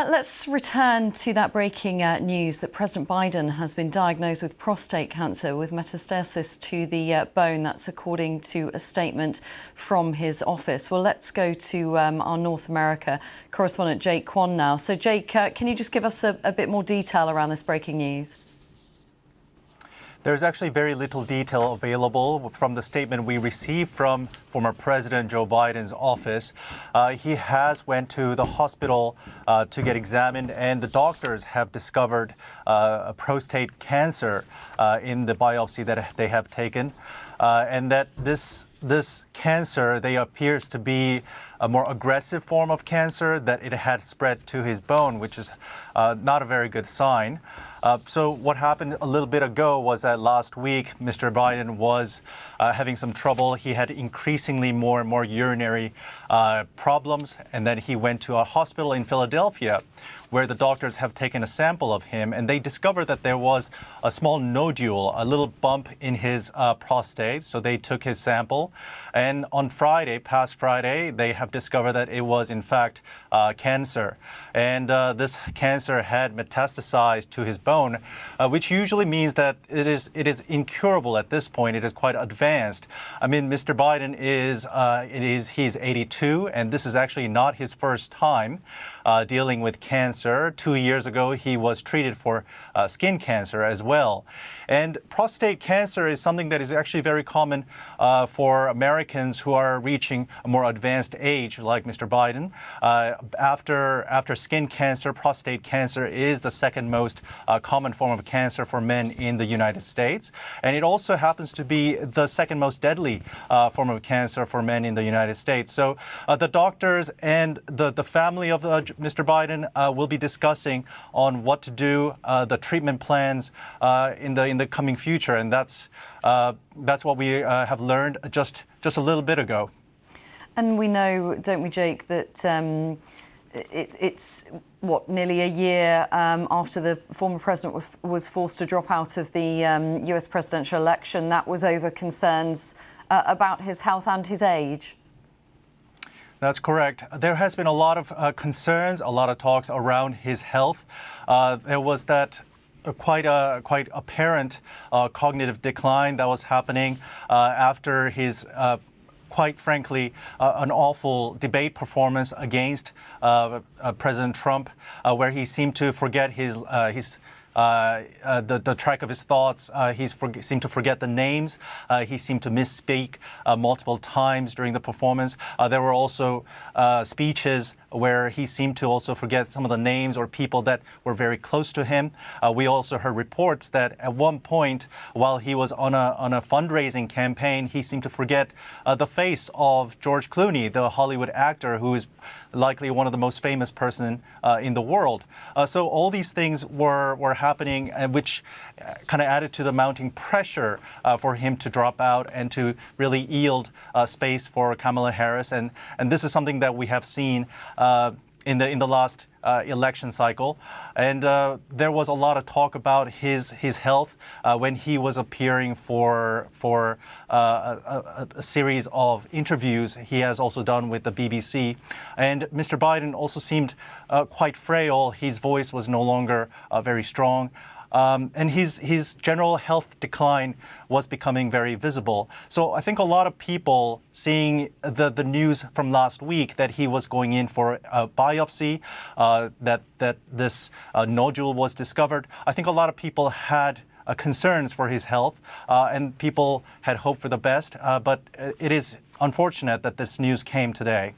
Let's return to that breaking news that President Biden has been diagnosed with prostate cancer with metastasis to the bone. That's according to a statement from his office. Well, let's go to our North America correspondent, Jake Kwon, now. So, Jake, can you just give us a bit more detail around this breaking news? There's actually very little detail available from the statement we received from former President Joe Biden's office. He has went to the hospital to get examined, and the doctors have discovered a prostate cancer in the biopsy that they have taken, and that this cancer, appears to be a more aggressive form of cancer, that it had spread to his bone, which is not a very good sign. So what happened a little bit ago was that last week, Mr. Biden was having some trouble. He had increasingly more and more urinary problems, and then he went to a hospital in Philadelphia where the doctors have taken a sample of him, and they discovered that there was a small nodule, a little bump in his prostate. So they took his sample, and on past Friday, they have discovered that it was in fact cancer. And this cancer had metastasized to his bone, which usually means that it is incurable at this point. It is quite advanced. I mean, Mr. Biden he's 82, and this is actually not his first time dealing with cancer. 2 years ago, he was treated for skin cancer as well. And prostate cancer is something that is actually very common for Americans who are reaching a more advanced age, like Mr. Biden. After skin cancer, prostate cancer is the second most common form of cancer for men in the United States. And it also happens to be the second most deadly form of cancer for men in the United States. So the doctors and the family of Mr. Biden will be discussing on what to do, the treatment plans in the coming future, and that's what we have learned just a little bit ago. And we know, don't we, Jake, that it's nearly a year after the former president was forced to drop out of the US presidential election. That was over concerns about his health and his age. That's correct. There has been a lot of concerns, a lot of talks around his health. There was that quite apparent cognitive decline that was happening after his quite frankly, an awful debate performance against President Trump, where he seemed to forget the track of his thoughts. He seemed to forget the names. He seemed to misspeak multiple times during the performance. There were also speeches where he seemed to also forget some of the names or people that were very close to him. We also heard reports that at one point, while he was on a fundraising campaign, he seemed to forget the face of George Clooney, the Hollywood actor who is likely one of the most famous person in the world. So all these things were happening, which kind of added to the mounting pressure for him to drop out and to really yield space for Kamala Harris. And this is something that we have seen in the last election cycle. And there was a lot of talk about his health when he was appearing for a series of interviews he has also done with the BBC. And Mr. Biden also seemed quite frail. His voice was no longer very strong. And his general health decline was becoming very visible. So I think a lot of people seeing the news from last week that he was going in for a biopsy, that this nodule was discovered, I think a lot of people had concerns for his health, and people had hoped for the best. But it is unfortunate that this news came today.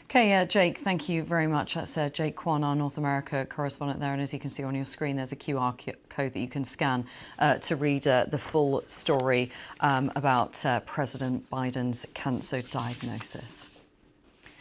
Okay, Jake, thank you very much. That's Jake Kwon, our North America correspondent there. And as you can see on your screen, there's a QR code that you can scan to read the full story about President Biden's cancer diagnosis.